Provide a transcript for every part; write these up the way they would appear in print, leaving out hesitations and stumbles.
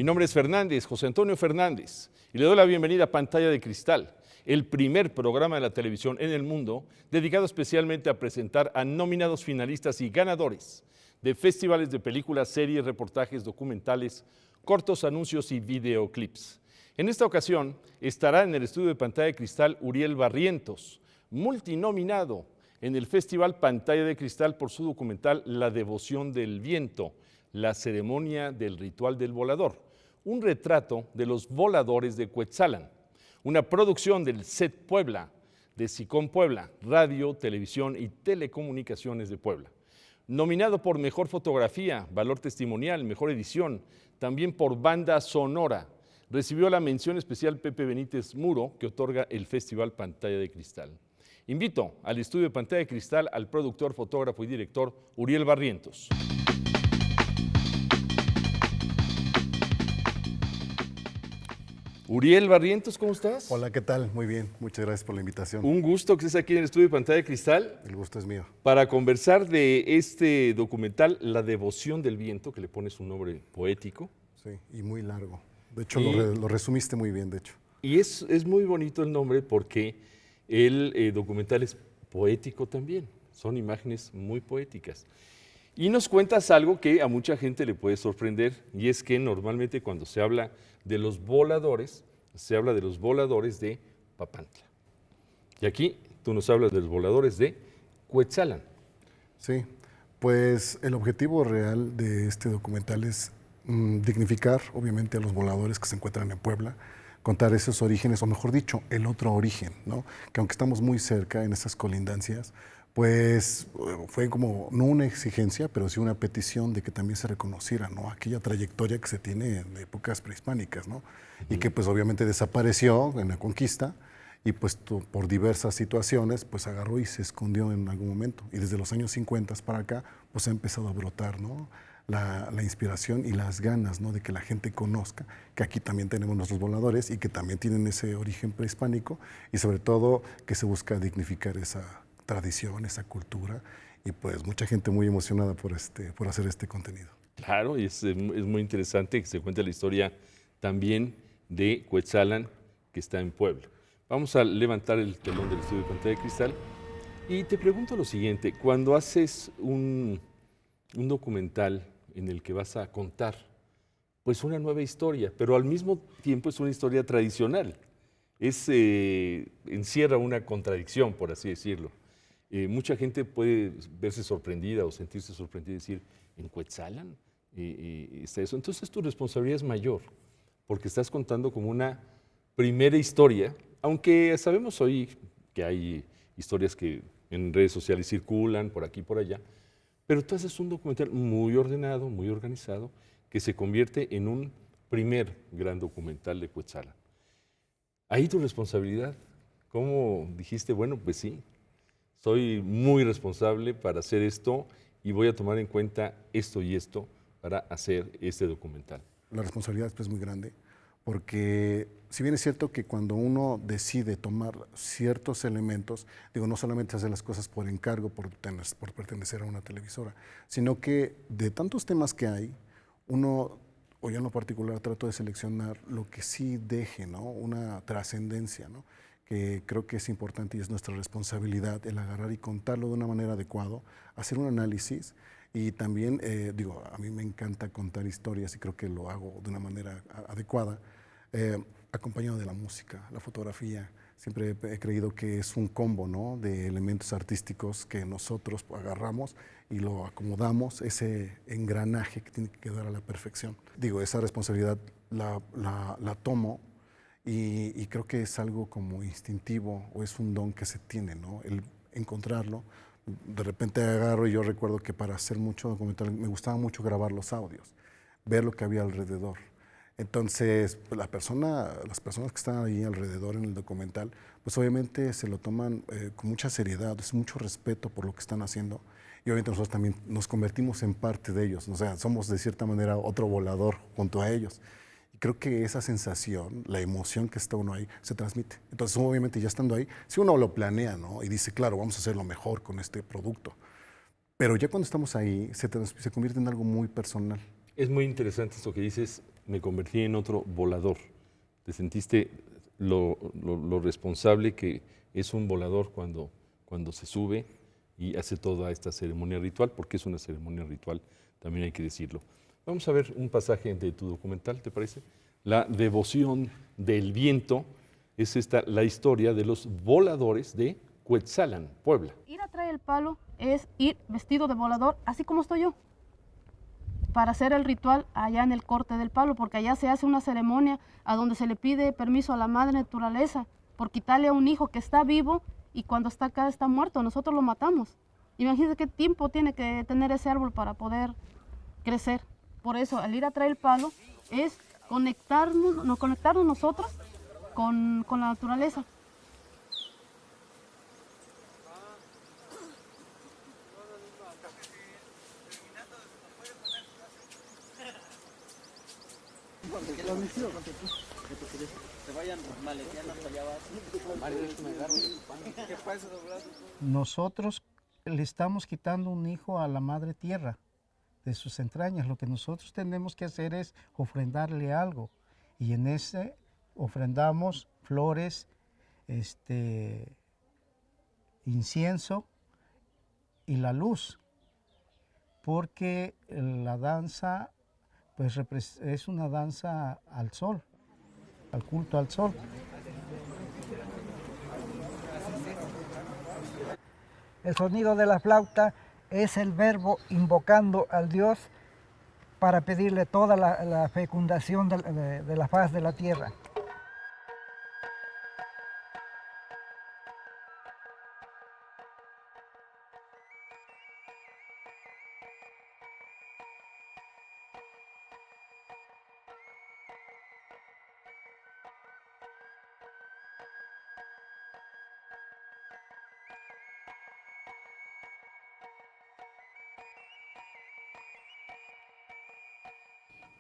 nombre es Fernández, José Antonio Fernández, y le doy la bienvenida a Pantalla de Cristal, el primer programa de la televisión en el mundo dedicado especialmente a presentar a nominados, finalistas y ganadores de festivales de películas, series, reportajes, documentales, cortos, anuncios y videoclips. En esta ocasión estará en el estudio de Pantalla de Cristal Uriel Barrientos, multinominado en el Festival Pantalla de Cristal por su documental La Devoción del Viento, la ceremonia del ritual del volador, un retrato de los voladores de Cuetzalan, una producción del CET Puebla, de SICOM Puebla, Radio, Televisión y Telecomunicaciones de Puebla. Nominado por Mejor Fotografía, Valor Testimonial, Mejor Edición, también por Banda Sonora. Recibió la mención especial Pepe Benítez Muro, que otorga el Festival Pantalla de Cristal. Invito al estudio de Pantalla de Cristal al productor, fotógrafo y director Uriel Barrientos. Uriel Barrientos, ¿cómo estás? Hola, ¿qué tal? Muy bien, muchas gracias por la invitación. Un gusto que estés aquí en el estudio de Pantalla de Cristal. El gusto es mío. Para conversar de este documental, La Devoción del Viento, que le pones un nombre poético. Sí, y muy largo. De hecho, lo resumiste muy bien, de hecho. Y es muy bonito el nombre porque el documental es poético también. Son imágenes muy poéticas. Y nos cuentas algo que a mucha gente le puede sorprender, y es que normalmente cuando se habla de los voladores, se habla de los voladores de Papantla. Y aquí tú nos hablas de los voladores de Cuetzalan. Sí, pues el objetivo real de este documental es dignificar, obviamente, a los voladores que se encuentran en Puebla, contar esos orígenes, o mejor dicho, el otro origen, ¿no? Que aunque estamos muy cerca en esas colindancias, pues fue como, no una exigencia, pero sí una petición de que también se reconociera, ¿no? Aquella trayectoria que se tiene de épocas prehispánicas, ¿no? Y que pues obviamente desapareció en la conquista y pues por diversas situaciones pues agarró y se escondió en algún momento. Y desde los años 50 para acá pues ha empezado a brotar, ¿no? La inspiración y las ganas, ¿no? De que la gente conozca que aquí también tenemos nuestros voladores y que también tienen ese origen prehispánico y sobre todo que se busca dignificar esa tradición, esa cultura, y pues mucha gente muy emocionada por hacer este contenido. Claro, y es muy interesante que se cuente la historia también de Cuetzalan, que está en Puebla. Vamos a levantar el telón del estudio de Pantalla de Cristal y te pregunto lo siguiente: cuando haces un documental en el que vas a contar pues una nueva historia, pero al mismo tiempo es una historia tradicional, encierra una contradicción, por así decirlo. Mucha gente puede verse sorprendida o sentirse sorprendida y decir, ¿en Cuetzalan está eso? Entonces tu responsabilidad es mayor, porque estás contando como una primera historia, aunque sabemos hoy que hay historias que en redes sociales circulan por aquí y por allá, pero tú haces un documental muy ordenado, muy organizado, que se convierte en un primer gran documental de Cuetzalan. Ahí tu responsabilidad, ¿cómo dijiste? Bueno, pues sí, soy muy responsable para hacer esto y voy a tomar en cuenta esto y esto para hacer este documental. La responsabilidad es muy grande, porque si bien es cierto que cuando uno decide tomar ciertos elementos, digo, no solamente hacer las cosas por encargo, por pertenecer a una televisora, sino que de tantos temas que hay, uno, o yo en lo particular, trato de seleccionar lo que sí deje, ¿no? Una trascendencia, ¿no? Que creo que es importante y es nuestra responsabilidad el agarrar y contarlo de una manera adecuada, hacer un análisis y también, digo, a mí me encanta contar historias y creo que lo hago de una manera adecuada, acompañado de la música, la fotografía. Siempre he creído que es un combo, ¿no? De elementos artísticos que nosotros agarramos y lo acomodamos, ese engranaje que tiene que quedar a la perfección. Digo, esa responsabilidad la tomo. Y creo que es algo como instintivo o es un don que se tiene, ¿no? El encontrarlo. De repente agarro y yo recuerdo que para hacer mucho documental me gustaba mucho grabar los audios, ver lo que había alrededor. Entonces, pues, las personas que están ahí alrededor en el documental, pues obviamente se lo toman con mucha seriedad, es mucho respeto por lo que están haciendo. Y obviamente nosotros también nos convertimos en parte de ellos, o sea, somos de cierta manera otro volador junto a ellos. Creo que esa sensación, la emoción que está uno ahí, se transmite. Entonces, obviamente, ya estando ahí, si uno lo planea, ¿no? Y dice, claro, vamos a hacer lo mejor con este producto. Pero ya cuando estamos ahí, se convierte en algo muy personal. Es muy interesante esto que dices, me convertí en otro volador. ¿Te sentiste lo responsable que es un volador cuando se sube y hace toda esta ceremonia ritual? Porque es una ceremonia ritual, también hay que decirlo. Vamos a ver un pasaje de tu documental, ¿te parece? La devoción del viento es la historia de los voladores de Cuetzalan, Puebla. Ir a traer el palo es ir vestido de volador, así como estoy yo, para hacer el ritual allá en el corte del palo, porque allá se hace una ceremonia a donde se le pide permiso a la madre naturaleza por quitarle a un hijo que está vivo y cuando está acá está muerto, nosotros lo matamos. Imagínense qué tiempo tiene que tener ese árbol para poder crecer. Por eso, al ir a traer el palo es conectarnos nosotros con la naturaleza. Nosotros le estamos quitando un hijo a la madre tierra de sus entrañas. Lo que nosotros tenemos que hacer es ofrendarle algo. Y en ese ofrendamos flores, incienso y la luz. Porque la danza pues es una danza al sol, al culto al sol. El sonido de la flauta es el verbo invocando al Dios para pedirle toda la fecundación de la faz de la tierra.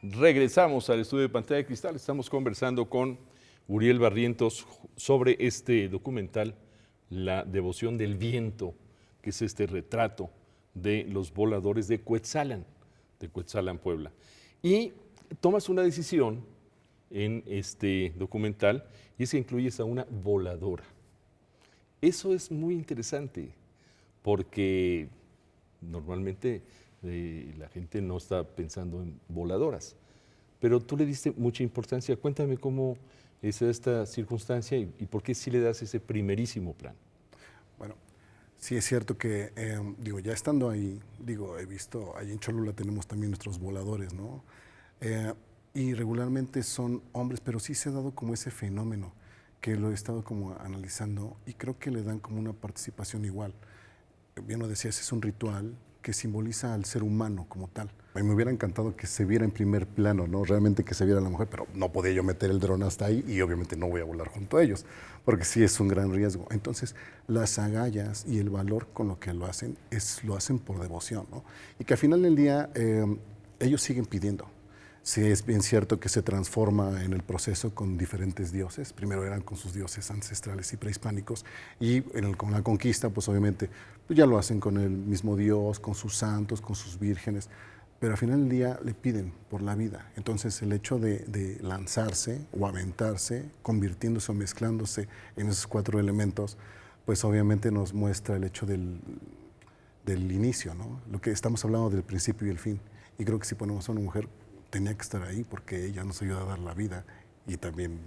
Regresamos al estudio de Pantalla de Cristal. Estamos conversando con Uriel Barrientos sobre este documental, La devoción del viento, que es este retrato de los voladores de Cuetzalan, Puebla. Y tomas una decisión en este documental y es que incluyes a una voladora. Eso es muy interesante porque normalmente la gente no está pensando en voladoras, pero tú le diste mucha importancia. Cuéntame cómo es esta circunstancia y por qué sí le das ese primerísimo plan. Bueno, sí es cierto que, ya estando ahí, he visto, ahí en Cholula tenemos también nuestros voladores, ¿no? Y regularmente son hombres, pero sí se ha dado como ese fenómeno que lo he estado como analizando y creo que le dan como una participación igual. Bien lo decías, es un ritual que simboliza al ser humano como tal. A mí me hubiera encantado que se viera en primer plano, ¿no? Realmente que se viera la mujer, pero no podía yo meter el dron hasta ahí y obviamente no voy a volar junto a ellos, porque sí es un gran riesgo. Entonces, las agallas y el valor con lo que lo hacen por devoción, ¿no? Y que al final del día ellos siguen pidiendo. Sí, es bien cierto que se transforma en el proceso con diferentes dioses. Primero eran con sus dioses ancestrales y prehispánicos y con la conquista, pues obviamente pues ya lo hacen con el mismo Dios, con sus santos, con sus vírgenes, pero al final del día le piden por la vida. Entonces el hecho de lanzarse o aventarse, convirtiéndose o mezclándose en esos 4 elementos, pues obviamente nos muestra el hecho del inicio, ¿no? Lo que estamos hablando del principio y el fin. Y creo que si ponemos a una mujer, tenía que estar ahí porque ella nos ayuda a dar la vida y también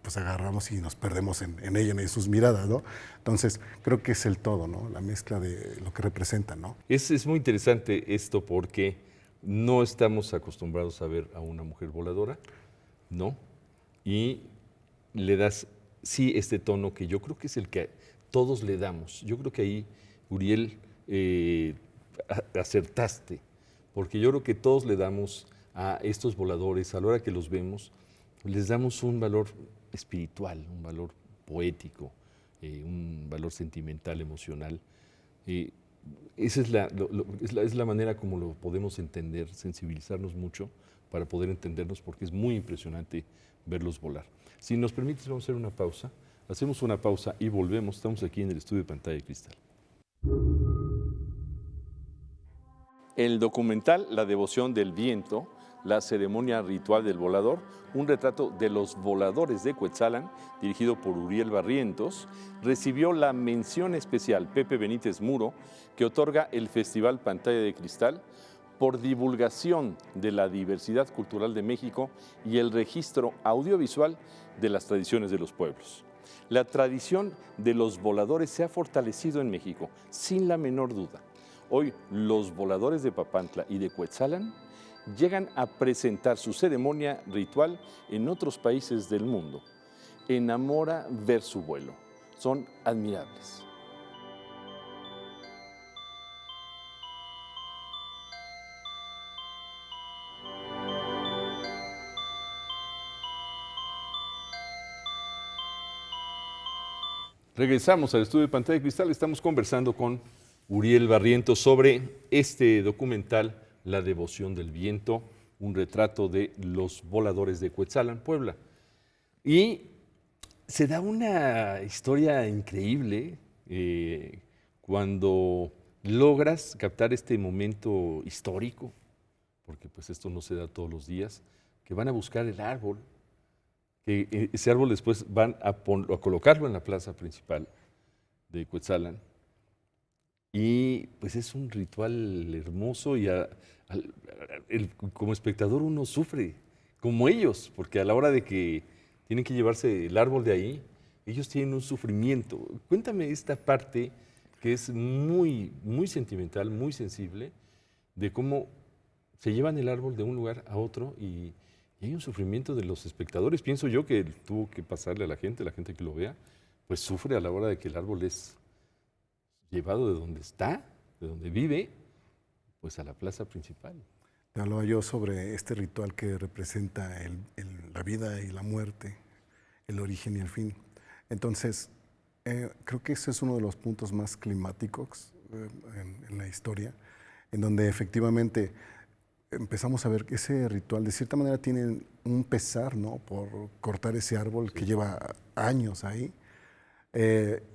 pues agarramos y nos perdemos en ella, en sus miradas, ¿no? Entonces creo que es el todo, ¿no? La mezcla de lo que representa, ¿no? Es muy interesante esto porque no estamos acostumbrados a ver a una mujer voladora, ¿no? Y le das, sí, este tono que yo creo que es el que todos le damos. Yo creo que ahí, Uriel, acertaste, porque yo creo que todos le damos a estos voladores, a la hora que los vemos, les damos un valor espiritual, un valor poético, un valor sentimental, emocional. Esa es la manera como lo podemos entender, sensibilizarnos mucho para poder entendernos, porque es muy impresionante verlos volar. Si nos permites, vamos a hacer una pausa. Hacemos una pausa y volvemos. Estamos aquí en el estudio de Pantalla de Cristal. El documental La devoción del viento la ceremonia ritual del volador, un retrato de los voladores de Cuetzalan, dirigido por Uriel Barrientos, recibió la mención especial Pepe Benítez Muro, que otorga el Festival Pantalla de Cristal, por divulgación de la diversidad cultural de México y el registro audiovisual de las tradiciones de los pueblos. La tradición de los voladores se ha fortalecido en México, sin la menor duda. Hoy, los voladores de Papantla y de Cuetzalan llegan a presentar su ceremonia ritual en otros países del mundo. Enamora ver su vuelo. Son admirables. Regresamos al estudio de Pantalla de Cristal. Estamos conversando con Uriel Barrientos sobre este documental, La devoción del viento, un retrato de los voladores de Cuetzalan, Puebla. Y se da una historia increíble cuando logras captar este momento histórico, porque pues esto no se da todos los días, que van a buscar el árbol, que ese árbol después van a colocarlo en la plaza principal de Cuetzalan. Y pues es un ritual hermoso y como espectador uno sufre, como ellos, porque a la hora de que tienen que llevarse el árbol de ahí, ellos tienen un sufrimiento. Cuéntame esta parte que es muy, muy sentimental, muy sensible, de cómo se llevan el árbol de un lugar a otro y hay un sufrimiento de los espectadores. Pienso yo que tuvo que pasarle a la gente que lo vea, pues sufre a la hora de que el árbol es llevado de donde está, de donde vive, pues a la plaza principal. Te hablaba yo sobre este ritual que representa la vida y la muerte, el origen y el fin. Entonces, creo que ese es uno de los puntos más climáticos en la historia, en donde efectivamente empezamos a ver que ese ritual de cierta manera tiene un pesar, ¿no?, por cortar ese árbol que lleva años ahí.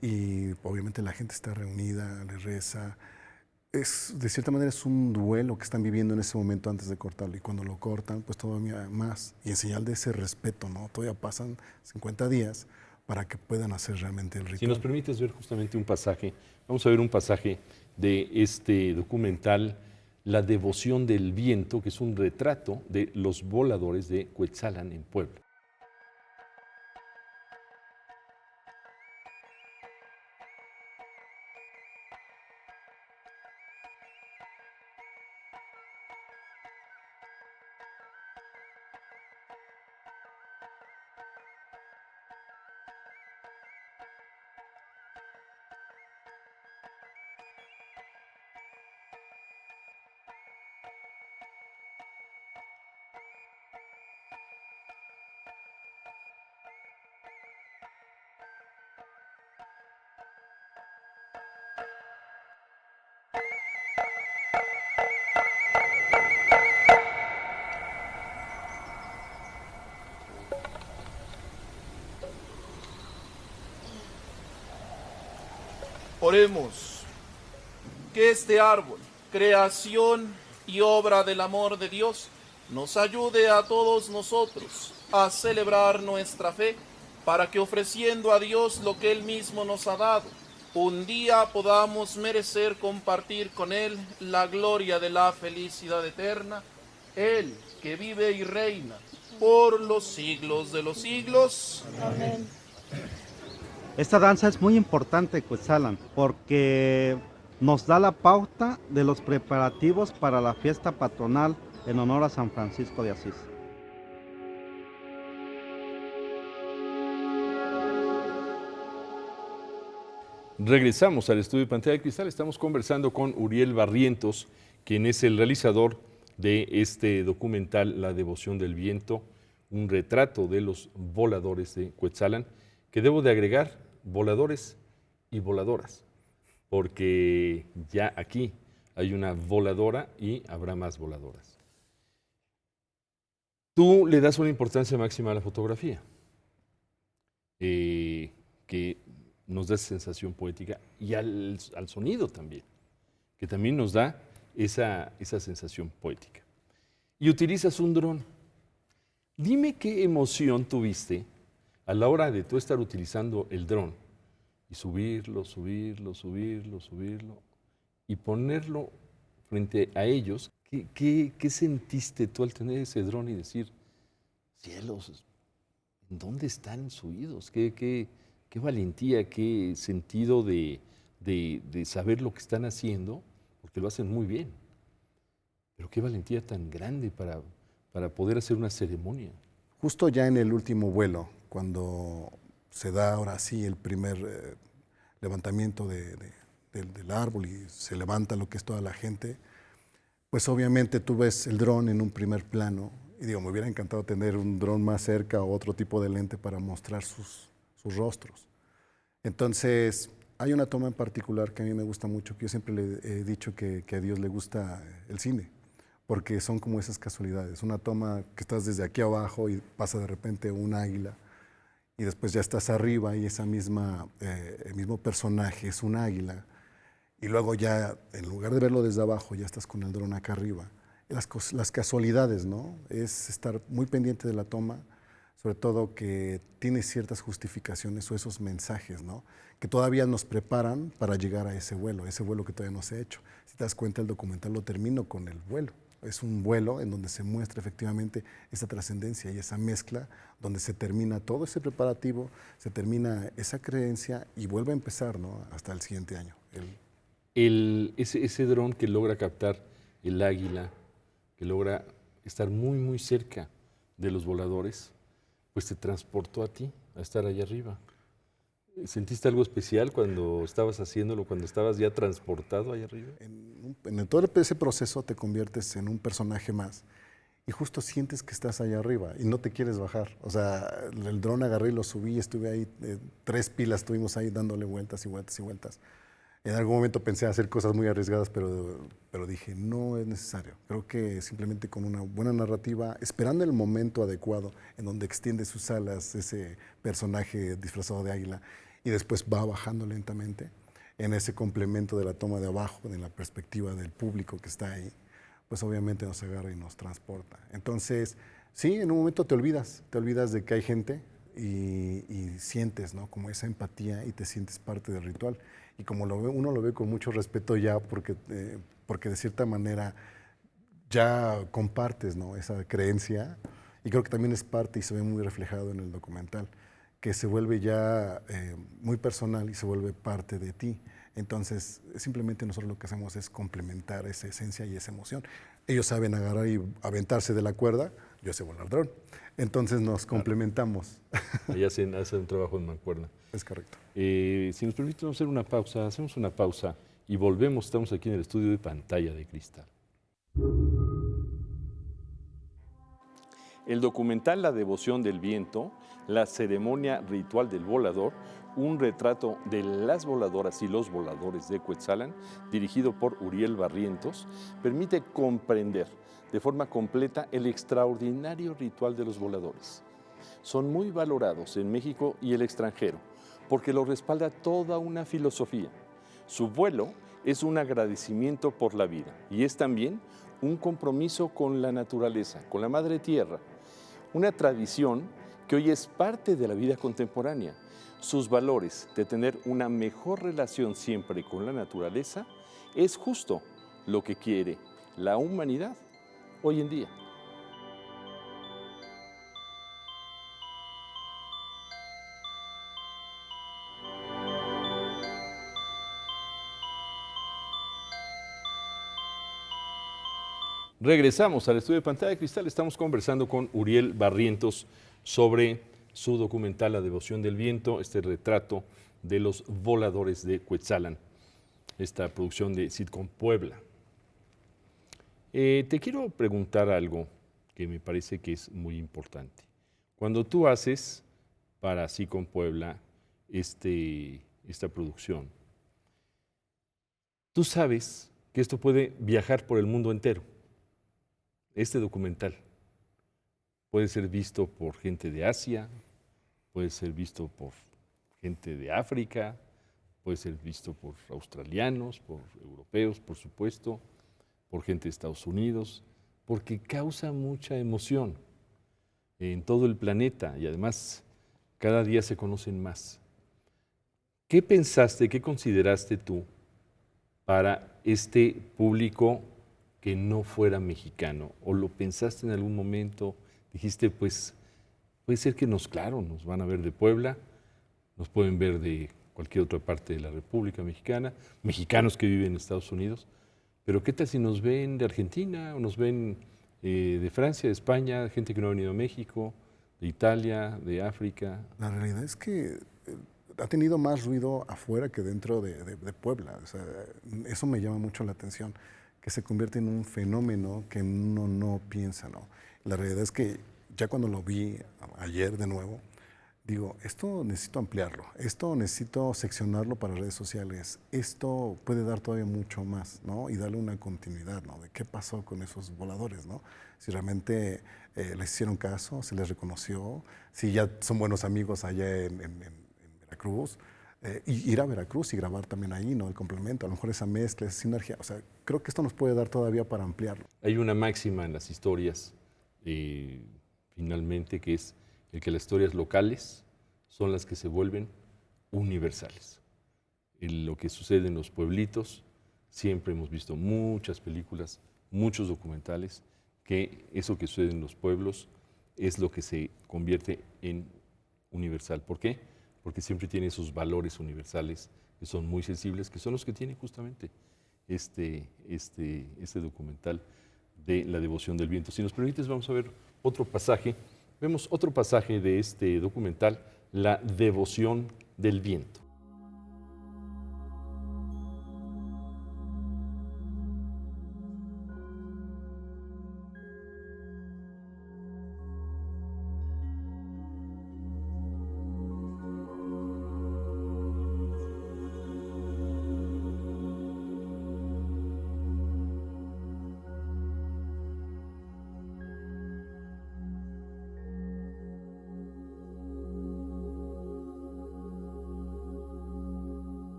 Y obviamente la gente está reunida, le reza. De cierta manera es un duelo que están viviendo en ese momento antes de cortarlo. Y cuando lo cortan, pues todavía más. Y en señal de ese respeto, ¿no? Todavía pasan 50 días para que puedan hacer realmente el ritual. Si nos permites ver justamente un pasaje, vamos a ver un pasaje de este documental, La devoción del viento, que es un retrato de los voladores de Cuetzalan en Puebla. Oremos, que este árbol, creación y obra del amor de Dios, nos ayude a todos nosotros a celebrar nuestra fe, para que ofreciendo a Dios lo que Él mismo nos ha dado, un día podamos merecer compartir con Él la gloria de la felicidad eterna, Él que vive y reina por los siglos de los siglos. Amén. Esta danza es muy importante, Cuetzalan, porque nos da la pauta de los preparativos para la fiesta patronal en honor a San Francisco de Asís. Regresamos al estudio de Pantalla de Cristal. Estamos conversando con Uriel Barrientos, quien es el realizador de este documental, La devoción del viento, un retrato de los voladores de Cuetzalan, que debo de agregar, voladores y voladoras, porque ya aquí hay una voladora y habrá más voladoras. Tú le das una importancia máxima a la fotografía, que nos da esa sensación poética, y al sonido también, que también nos da esa sensación poética. y utilizas un dron. Dime qué emoción tuviste a la hora de tú estar utilizando el dron y subirlo, y ponerlo frente a ellos. ¿Qué sentiste tú al tener ese dron y decir, cielos, ¿en dónde están subidos? ¿Qué valentía, qué sentido de saber lo que están haciendo? Porque lo hacen muy bien. Pero qué valentía tan grande para poder hacer una ceremonia. Justo ya en el último vuelo, cuando se da ahora sí el primer levantamiento del árbol y se levanta lo que es toda la gente, pues obviamente tú ves el dron en un primer plano y digo, me hubiera encantado tener un dron más cerca o otro tipo de lente para mostrar sus rostros. Entonces, hay una toma en particular que a mí me gusta mucho, que yo siempre le he dicho que a Dios le gusta el cine, porque son como esas casualidades. Una toma que estás desde aquí abajo y pasa de repente un águila y después ya estás arriba y el mismo personaje es un águila y luego ya en lugar de verlo desde abajo ya estás con el dron acá arriba. Las casualidades, ¿no? Es estar muy pendiente de la toma, sobre todo que tiene ciertas justificaciones o esos mensajes, ¿no? Que todavía nos preparan para llegar a ese vuelo que todavía no se ha hecho. Si te das cuenta, el documental lo termino con el vuelo. Es un vuelo en donde se muestra efectivamente esa trascendencia y esa mezcla, donde se termina todo ese preparativo, se termina esa creencia y vuelve a empezar, ¿no? Hasta el siguiente año. Ese dron que logra captar el águila, que logra estar muy, muy cerca de los voladores, pues te transportó a ti, a estar allá arriba. ¿Sentiste algo especial cuando estabas haciéndolo, cuando estabas ya transportado allá arriba? En todo ese proceso te conviertes en un personaje más y justo sientes que estás allá arriba y no te quieres bajar. O sea, el dron agarré y lo subí, estuve ahí, 3 pilas estuvimos ahí dándole vueltas y vueltas y vueltas. En algún momento pensé hacer cosas muy arriesgadas, pero dije, no es necesario. Creo que simplemente con una buena narrativa, esperando el momento adecuado en donde extiende sus alas ese personaje disfrazado de águila y después va bajando lentamente en ese complemento de la toma de abajo, en la perspectiva del público que está ahí, pues obviamente nos agarra y nos transporta. Entonces, sí, en un momento te olvidas de que hay gente y sientes, ¿no? Como esa empatía y te sientes parte del ritual. Y como uno lo ve con mucho respeto ya, porque de cierta manera ya compartes, ¿no? Esa creencia, y creo que también es parte y se ve muy reflejado en el documental, que se vuelve ya muy personal y se vuelve parte de ti. Entonces, simplemente nosotros lo que hacemos es complementar esa esencia y esa emoción. Ellos saben agarrar y aventarse de la cuerda, yo sé volar dron. Entonces nos complementamos. Ahí hacen un trabajo en mancuerna. Es correcto. Si nos permiten hacer una pausa, hacemos una pausa y volvemos. Estamos aquí en el estudio de Pantalla de Cristal. El documental La Devoción del Viento, la ceremonia ritual del volador, un retrato de las voladoras y los voladores de Cuetzalan, dirigido por Uriel Barrientos, permite comprender de forma completa el extraordinario ritual de los voladores. Son muy valorados en México y el extranjero, porque lo respalda toda una filosofía. Su vuelo es un agradecimiento por la vida y es también un compromiso con la naturaleza, con la madre tierra. Una tradición que hoy es parte de la vida contemporánea. Sus valores de tener una mejor relación siempre con la naturaleza es justo lo que quiere la humanidad hoy en día. Regresamos al estudio de Pantalla de Cristal. Estamos conversando con Uriel Barrientos sobre su documental La Devoción del Viento, este retrato de los voladores de Cuetzalan, esta producción de Sitcom Puebla. Te quiero preguntar algo que me parece que es muy importante. Cuando tú haces para Sitcom Puebla esta producción, tú sabes que esto puede viajar por el mundo entero. Este documental puede ser visto por gente de Asia, puede ser visto por gente de África, puede ser visto por australianos, por europeos, por supuesto, por gente de Estados Unidos, porque causa mucha emoción en todo el planeta y además cada día se conocen más. ¿Qué pensaste, qué consideraste tú para este público que no fuera mexicano? ¿O lo pensaste en algún momento? Dijiste, pues puede ser que nos van a ver de Puebla, nos pueden ver de cualquier otra parte de la República Mexicana, mexicanos que viven en Estados Unidos, pero ¿qué tal si nos ven de Argentina o nos ven de Francia, de España, gente que no ha venido a México, de Italia, de África? La realidad es que ha tenido más ruido afuera que dentro de Puebla. O sea, eso me llama mucho la atención, que se convierte en un fenómeno que uno no piensa, ¿no? La realidad es que ya cuando lo vi ayer de nuevo, digo, esto necesito ampliarlo, esto necesito seccionarlo para redes sociales, esto puede dar todavía mucho más, ¿no? Y darle una continuidad, ¿no? De qué pasó con esos voladores, ¿no? Si realmente les hicieron caso, se les reconoció, si ya son buenos amigos allá en Veracruz, y ir a Veracruz y grabar también ahí, ¿no? El complemento, a lo mejor esa mezcla, esa sinergia, o sea, creo que esto nos puede dar todavía para ampliarlo. Hay una máxima en las historias, finalmente, que es el que las historias locales son las que se vuelven universales. Lo que sucede en los pueblitos, siempre hemos visto muchas películas, muchos documentales, que eso que sucede en los pueblos es lo que se convierte en universal. ¿Por qué? Porque siempre tiene esos valores universales que son muy sensibles, que son los que tiene justamente este documental de la devoción del viento. Si nos permites, vamos a ver otro pasaje. Vemos otro pasaje de este documental, La devoción del viento.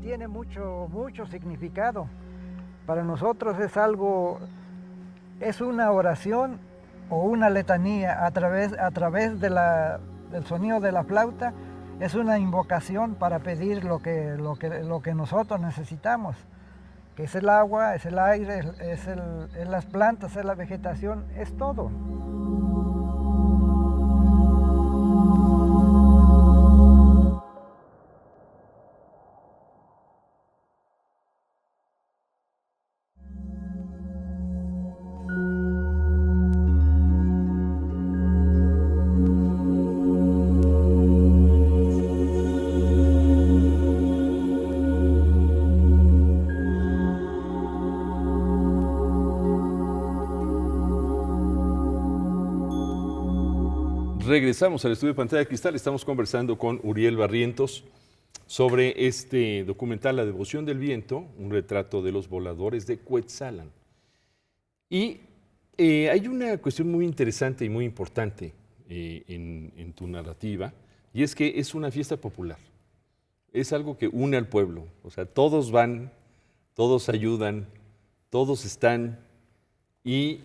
Tiene mucho significado. Para nosotros es algo, es una oración o una letanía a través del sonido de la flauta. Es una invocación para pedir lo que nosotros necesitamos, que es el agua, es el aire, es las plantas, es la vegetación, es todo. Regresamos al estudio de Pantalla de Cristal. Estamos conversando con Uriel Barrientos sobre este documental La devoción del viento, un retrato de los voladores de Cuetzalan. Y hay una cuestión muy interesante y muy importante en tu narrativa, y es que es una fiesta popular. Es algo que une al pueblo. O sea, todos van, todos ayudan, todos están, y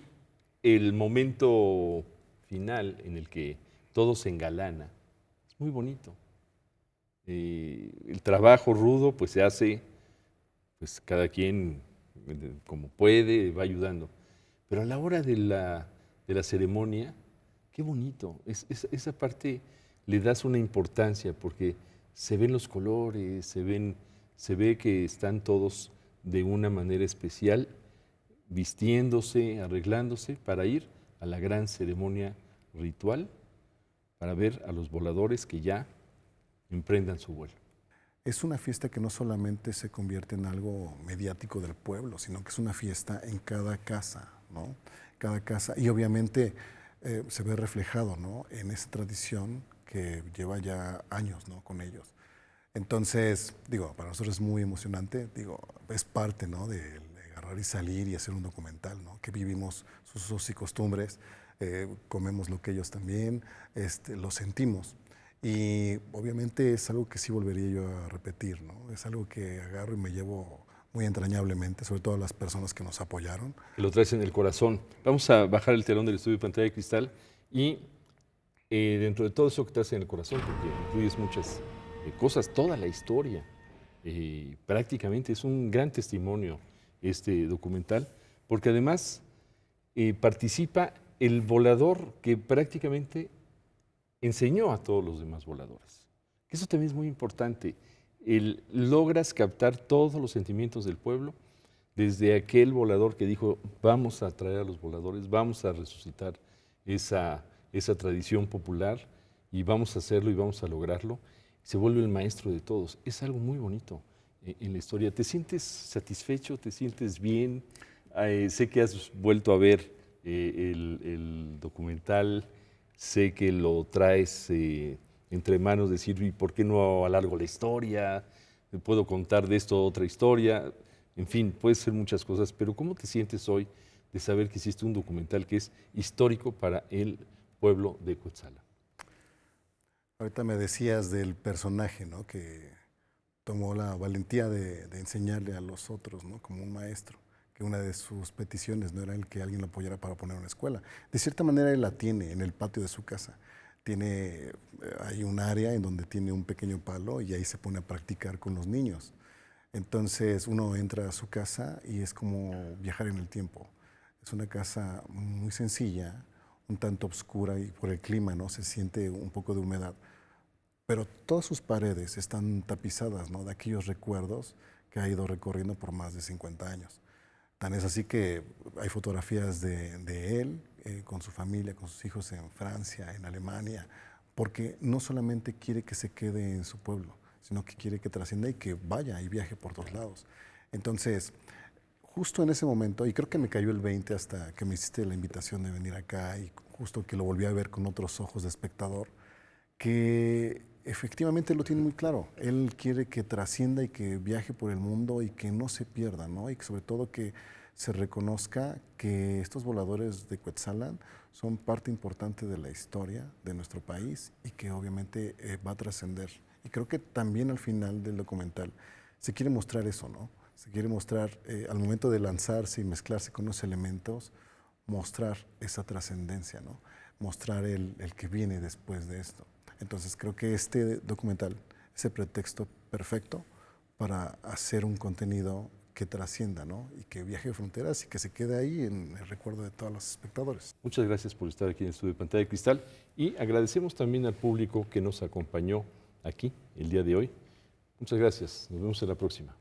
el momento final en el que todo se engalana es muy bonito. El trabajo rudo pues se hace, pues cada quien como puede va ayudando, pero a la hora de la ceremonia, qué bonito, esa parte le das una importancia porque se ven los colores, se ve que están todos de una manera especial, vistiéndose, arreglándose para ir a la gran ceremonia ritual, para ver a los voladores que ya emprendan su vuelo. Es una fiesta que no solamente se convierte en algo mediático del pueblo, sino que es una fiesta en cada casa, ¿no? Cada casa, y obviamente se ve reflejado, ¿no? En esa tradición que lleva ya años, ¿no? Con ellos. Entonces, digo, para nosotros es muy emocionante, digo, es parte, ¿no? De agarrar y salir y hacer un documental, ¿no? Que vivimos sus usos y costumbres, comemos lo que ellos también, lo sentimos. Y obviamente es algo que sí volvería yo a repetir, ¿no? Es algo que agarro y me llevo muy entrañablemente, sobre todo a las personas que nos apoyaron. Que lo traes en el corazón. Vamos a bajar el telón del estudio de Pantalla de Cristal y dentro de todo eso que traes en el corazón, porque incluyes muchas cosas, toda la historia, prácticamente es un gran testimonio este documental, porque además participa el volador que prácticamente enseñó a todos los demás voladores. Eso también es muy importante. Logras captar todos los sentimientos del pueblo, desde aquel volador que dijo, vamos a traer a los voladores, vamos a resucitar esa tradición popular y vamos a hacerlo y vamos a lograrlo. Se vuelve el maestro de todos. Es algo muy bonito en la historia. ¿Te sientes satisfecho? ¿Te sientes bien? Sé que has vuelto a ver el documental, sé que lo traes entre manos, decir, ¿y por qué no alargo la historia? ¿Puedo contar de esto otra historia? En fin, puede ser muchas cosas, pero ¿cómo te sientes hoy de saber que hiciste un documental que es histórico para el pueblo de Cuetzalan? Ahorita me decías del personaje, ¿no? Que tomó la valentía de enseñarle a los otros, ¿no? Como un maestro, que una de sus peticiones no era el que alguien lo apoyara para poner una escuela. De cierta manera él la tiene en el patio de su casa. Hay un área en donde tiene un pequeño palo y ahí se pone a practicar con los niños. Entonces uno entra a su casa y es como viajar en el tiempo. Es una casa muy sencilla, un tanto oscura y por el clima, ¿no? Se siente un poco de humedad. Pero todas sus paredes están tapizadas, ¿no? De aquellos recuerdos que ha ido recorriendo por más de 50 años. Tan es así que hay fotografías de él con su familia, con sus hijos en Francia, en Alemania, porque no solamente quiere que se quede en su pueblo, sino que quiere que trascienda y que vaya y viaje por todos lados. Entonces, justo en ese momento, y creo que me cayó el 20 hasta que me hiciste la invitación de venir acá y justo que lo volví a ver con otros ojos de espectador, que efectivamente lo tiene muy claro. Él quiere que trascienda y que viaje por el mundo y que no se pierda, ¿no? Y que sobre todo que se reconozca que estos voladores de Cuetzalan son parte importante de la historia de nuestro país y que obviamente va a trascender. Y creo que también al final del documental se quiere mostrar eso, ¿no? Se quiere mostrar, al momento de lanzarse y mezclarse con los elementos, mostrar esa trascendencia, ¿no? Mostrar el que viene después de esto. Entonces creo que este documental es el pretexto perfecto para hacer un contenido que trascienda, ¿no? Y que viaje fronteras y que se quede ahí en el recuerdo de todos los espectadores. Muchas gracias por estar aquí en el estudio de Pantalla de Cristal y agradecemos también al público que nos acompañó aquí el día de hoy. Muchas gracias. Nos vemos en la próxima.